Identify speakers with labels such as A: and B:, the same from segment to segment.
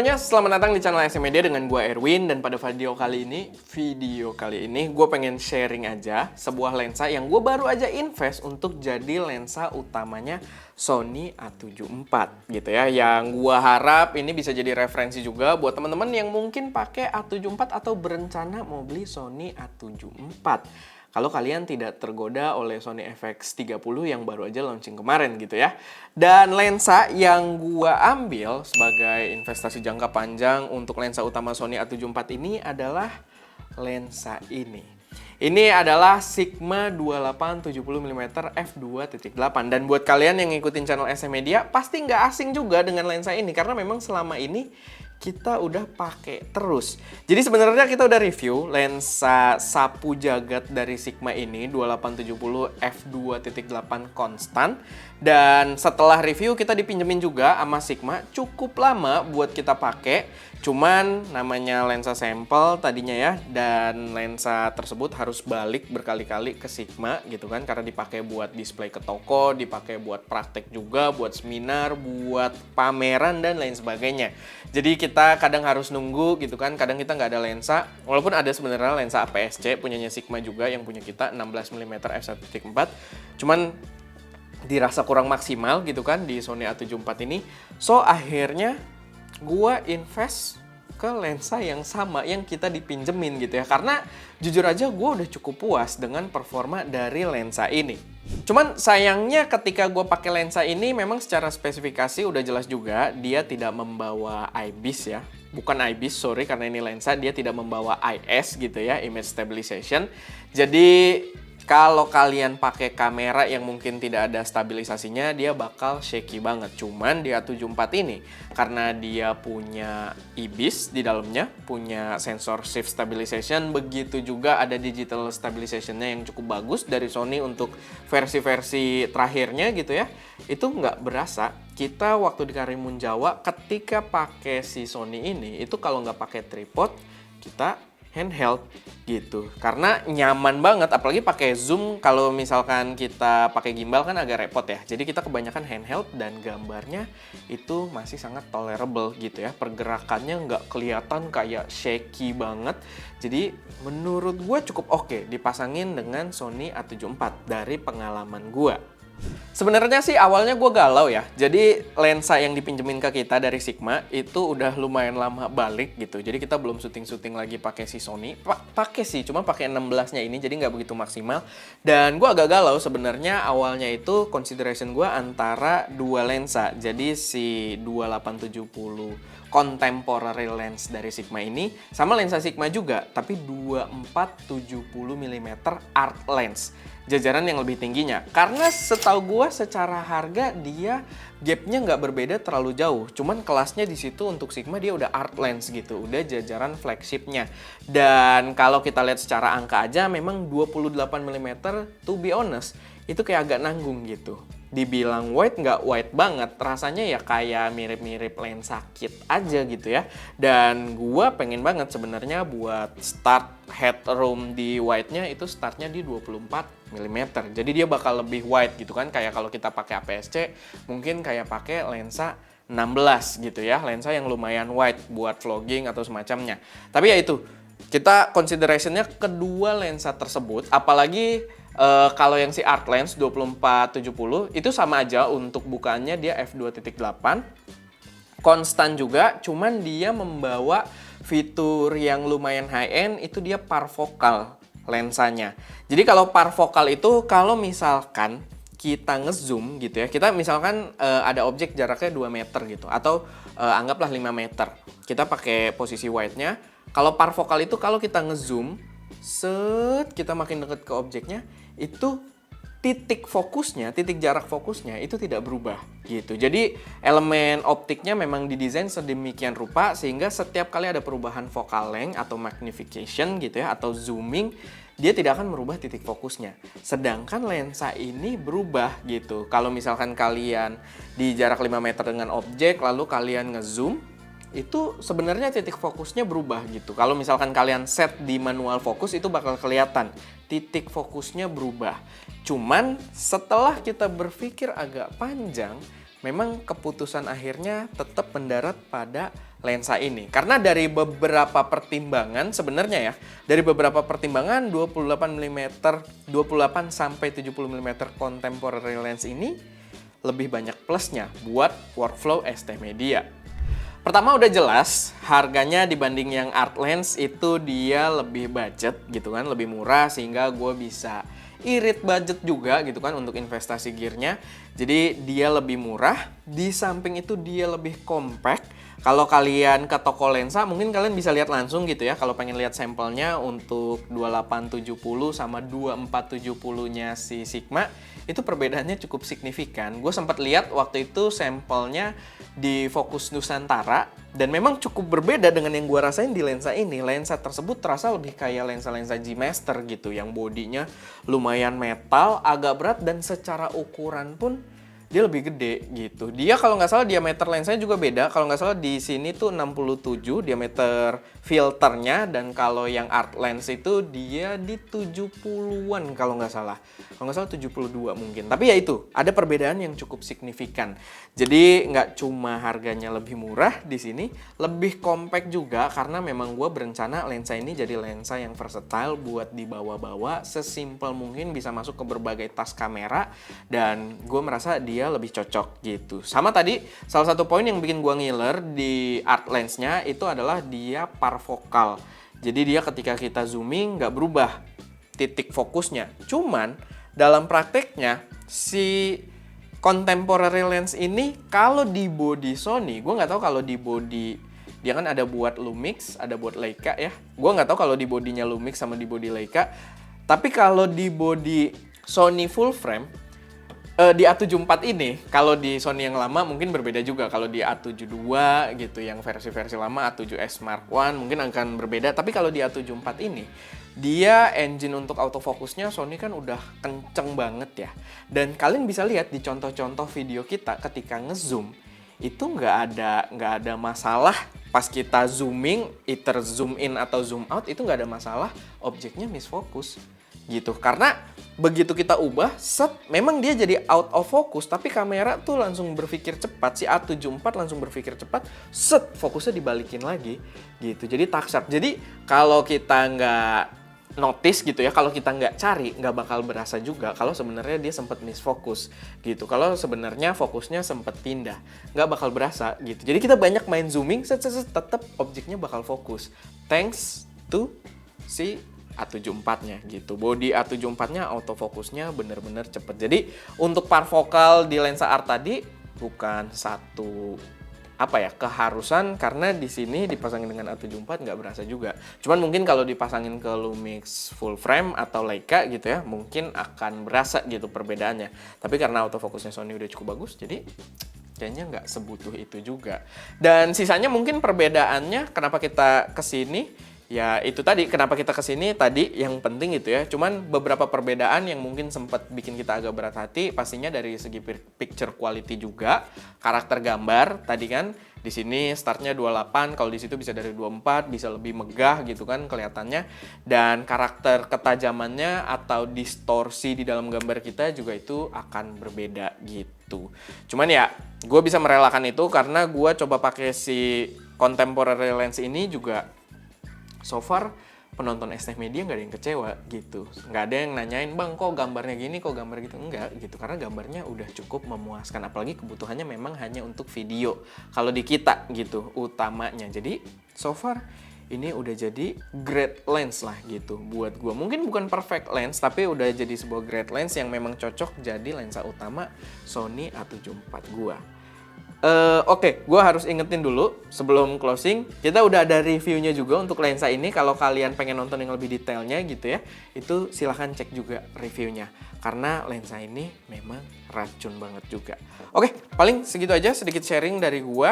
A: semuanya, selamat datang di channel SM Media dengan gue Erwin. Dan pada video kali ini gue pengen sharing aja sebuah lensa yang gue baru aja invest untuk jadi lensa utamanya Sony A74 gitu ya. Yang gue harap ini bisa jadi referensi juga buat teman-teman yang mungkin pakai A74 atau berencana mau beli Sony A74. Kalau kalian tidak tergoda oleh Sony FX30 yang baru aja launching kemarin gitu ya. Dan lensa yang gua ambil sebagai investasi jangka panjang untuk lensa utama Sony A74 ini adalah lensa ini. Ini adalah Sigma 2870mm f2.8. Dan buat kalian yang ngikutin channel SM Media pasti nggak asing juga dengan lensa ini karena memang selama ini kita udah pakai terus. Jadi sebenarnya kita udah review lensa sapu jagat dari Sigma ini 2870 f2.8 konstan. Dan setelah review kita dipinjemin juga sama Sigma, cukup lama buat kita pakai. Cuman namanya lensa sampel tadinya ya, dan lensa tersebut harus balik berkali-kali ke Sigma gitu kan, karena dipakai buat display ke toko, dipakai buat praktek juga, buat seminar, buat pameran dan lain sebagainya. Jadi kita kadang harus nunggu gitu kan, kadang kita nggak ada lensa, walaupun ada sebenarnya lensa APS-C punyanya Sigma juga yang punya kita 16mm f1.4, cuman dirasa kurang maksimal gitu kan di Sony A74 ini. So akhirnya gua invest ke lensa yang sama yang kita dipinjemin gitu ya, karena jujur aja gua udah cukup puas dengan performa dari lensa ini. Cuman sayangnya ketika gue pakai lensa ini memang secara spesifikasi udah jelas juga dia tidak membawa IBIS ya. Bukan IBIS, sorry, karena ini lensa dia tidak membawa IS gitu ya, Image Stabilization. Jadi kalau kalian pakai kamera yang mungkin tidak ada stabilisasinya, dia bakal shaky banget. Cuman di A74 ini, karena dia punya IBIS di dalamnya, punya sensor shift stabilization, begitu juga ada digital stabilization-nya yang cukup bagus dari Sony untuk versi-versi terakhirnya gitu ya. Itu nggak berasa. Kita waktu di Karimun Jawa, ketika pakai si Sony ini, itu kalau nggak pakai tripod, kita handheld gitu, karena nyaman banget. Apalagi pakai zoom, kalau misalkan kita pakai gimbal kan agak repot ya, jadi kita kebanyakan handheld dan gambarnya itu masih sangat tolerable gitu ya, pergerakannya nggak kelihatan kayak shaky banget. Jadi menurut gue cukup oke dipasangin dengan Sony A74 dari pengalaman gue. Sebenarnya sih awalnya gue galau ya. Jadi lensa yang dipinjemin ke kita dari Sigma itu udah lumayan lama balik gitu. Jadi kita belum syuting-syuting lagi pakai si Sony. Pakai sih, cuma pakai 16-nya ini, jadi nggak begitu maksimal. Dan gue agak galau sebenarnya awalnya itu consideration gue antara dua lensa. Jadi si 2870 contemporary lens dari Sigma ini sama lensa Sigma juga, tapi 2470mm art lens, jajaran yang lebih tingginya. Karena setahu gue secara harga dia gapnya nggak berbeda terlalu jauh, cuman kelasnya di situ untuk Sigma dia udah art lens gitu, udah jajaran flagshipnya. Dan kalau kita lihat secara angka aja memang 28mm to be honest itu kayak agak nanggung gitu. Dibilang wide nggak wide banget, rasanya ya kayak mirip-mirip lensa kit aja gitu ya. Dan gua pengen banget sebenarnya buat start headroom di wide-nya itu startnya di 24mm. Jadi dia bakal lebih wide gitu kan, kayak kalau kita pakai APS-C mungkin kayak pakai lensa 16 gitu ya, lensa yang lumayan wide buat vlogging atau semacamnya. Tapi ya itu, kita consideration-nya kedua lensa tersebut, apalagi kalau yang si art lens 2470 itu sama aja untuk bukaannya dia f2.8 konstan juga, cuman dia membawa fitur yang lumayan high end, itu dia parfocal lensanya. Jadi kalau parfocal itu kalau misalkan kita ngezoom gitu ya, kita misalkan ada objek jaraknya 2 meter gitu, atau anggaplah 5 meter, kita pakai posisi wide-nya. Kalau parfocal itu kalau kita ngezoom, kita makin dekat ke objeknya, itu titik fokusnya, titik jarak fokusnya itu tidak berubah gitu. Jadi elemen optiknya memang didesain sedemikian rupa sehingga setiap kali ada perubahan focal length atau magnification gitu ya, atau zooming, dia tidak akan merubah titik fokusnya. Sedangkan lensa ini berubah gitu. Kalau misalkan kalian di jarak 5 meter dengan objek lalu kalian ngezoom, itu sebenarnya titik fokusnya berubah gitu. Kalau misalkan kalian set di manual fokus itu bakal kelihatan titik fokusnya berubah. Cuman setelah kita berpikir agak panjang, memang keputusan akhirnya tetap mendarat pada lensa ini. Karena dari beberapa pertimbangan sebenarnya ya, dari beberapa pertimbangan 28 mm, 28 sampai 70 mm contemporary lens ini lebih banyak plusnya buat workflow ST Media. Pertama udah jelas, harganya dibanding yang art lens itu dia lebih budget gitu kan, lebih murah sehingga gue bisa irit budget juga gitu kan untuk investasi gearnya. Jadi dia lebih murah, di samping itu dia lebih compact. Kalau kalian ke toko lensa mungkin kalian bisa lihat langsung gitu ya, kalau pengen lihat sampelnya untuk 2870 sama 2470-nya si Sigma, itu perbedaannya cukup signifikan. Gue sempat lihat waktu itu sampelnya di Focus Nusantara dan memang cukup berbeda dengan yang gue rasain di lensa ini. Lensa tersebut terasa lebih kayak lensa-lensa G-Master gitu, yang bodinya lumayan metal, agak berat, dan secara ukuran pun dia lebih gede gitu. Dia kalau nggak salah diameter lensanya juga beda. Kalau nggak salah di sini tuh 67 diameter filternya, dan kalau yang art lens itu dia di 70-an kalau nggak salah. Kalau nggak salah 72 mungkin. Tapi ya itu, ada perbedaan yang cukup signifikan. Jadi nggak cuma harganya lebih murah di sini, lebih compact juga karena memang gue berencana lensa ini jadi lensa yang versatile buat dibawa-bawa, sesimpel mungkin bisa masuk ke berbagai tas kamera, dan gue merasa dia lebih cocok gitu. Sama tadi, salah satu poin yang bikin gua ngiler di art lensnya itu adalah dia parfocal. Jadi dia ketika kita zooming nggak berubah titik fokusnya. Cuman dalam prakteknya si contemporary lens ini kalau di body Sony, gua nggak tahu kalau di body dia kan ada buat Lumix, ada buat Leica ya. Gua nggak tahu kalau di bodinya Lumix sama di body Leica. Tapi kalau di body Sony full frame, di A74 ini, kalau di Sony yang lama mungkin berbeda juga. Kalau di A72 gitu, yang versi-versi lama A7S Mark I mungkin akan berbeda. Tapi kalau di A74 ini, dia engine untuk autofocusnya Sony kan udah kenceng banget ya. Dan kalian bisa lihat di contoh-contoh video kita ketika ngezoom, itu nggak ada masalah pas kita zooming, either zoom in atau zoom out, itu nggak ada masalah objeknya misfocus gitu. Karena begitu kita ubah, set, memang dia jadi out of focus, tapi kamera tuh langsung berpikir cepat, si A74 langsung berpikir cepat, set, fokusnya dibalikin lagi gitu. Jadi taksar. Jadi kalau kita nggak notice gitu ya, kalau kita nggak cari, nggak bakal berasa juga kalau sebenarnya dia sempat misfokus gitu. Kalau sebenarnya fokusnya sempat pindah, nggak bakal berasa gitu. Jadi kita banyak main zooming, set, tetap objeknya bakal fokus. Thanks to si A74-nya gitu. Body A74-nya autofokusnya bener-bener cepet. Jadi untuk parfocal di lensa art tadi bukan satu keharusan, karena di sini dipasangin dengan A74 nggak berasa juga. Cuman mungkin kalau dipasangin ke Lumix full frame atau Leica gitu ya, mungkin akan berasa gitu perbedaannya. Tapi karena autofokusnya Sony udah cukup bagus, jadi kayaknya nggak sebutuh itu juga. Dan sisanya mungkin perbedaannya kenapa kita kesini, ya itu tadi, kenapa kita kesini tadi yang penting gitu ya. Cuman beberapa perbedaan yang mungkin sempat bikin kita agak berat hati, pastinya dari segi picture quality juga, karakter gambar tadi kan. Di sini startnya 28, kalau di situ bisa dari 24, bisa lebih megah gitu kan kelihatannya. Dan karakter ketajamannya atau distorsi di dalam gambar kita juga itu akan berbeda gitu. Cuman ya, gue bisa merelakan itu karena gue coba pakai si contemporary lens ini juga. So far, penonton ST Media nggak ada yang kecewa gitu. Nggak ada yang nanyain, bang kok gambarnya gini, kok gambar gitu. Enggak gitu, karena gambarnya udah cukup memuaskan. Apalagi kebutuhannya memang hanya untuk video. Kalau di kita gitu, utamanya. Jadi, so far, ini udah jadi great lens lah gitu buat gua. Mungkin bukan perfect lens, tapi udah jadi sebuah great lens yang memang cocok jadi lensa utama Sony A74 gua. Oke, gue harus ingetin dulu sebelum closing, kita udah ada reviewnya juga untuk lensa ini. Kalau kalian pengen nonton yang lebih detailnya gitu ya, itu silahkan cek juga reviewnya. Karena lensa ini memang racun banget juga. Oke, paling segitu aja sedikit sharing dari gue.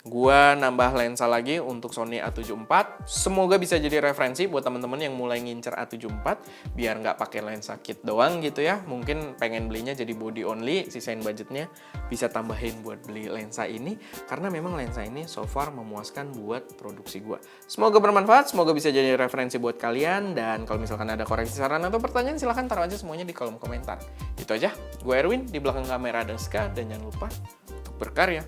A: Gua nambah lensa lagi untuk Sony A74. Semoga bisa jadi referensi buat teman-teman yang mulai ngincer A74 biar nggak pakai lensa kit doang gitu ya. Mungkin pengen belinya jadi body only, sisain budgetnya bisa tambahin buat beli lensa ini karena memang lensa ini so far memuaskan buat produksi gua. Semoga bermanfaat, semoga bisa jadi referensi buat kalian, dan kalau misalkan ada koreksi, saran atau pertanyaan silahkan taruh aja semuanya di kolom komentar. Itu aja. Gue Erwin, di belakang kamera ada Ska, dan jangan lupa berkarya.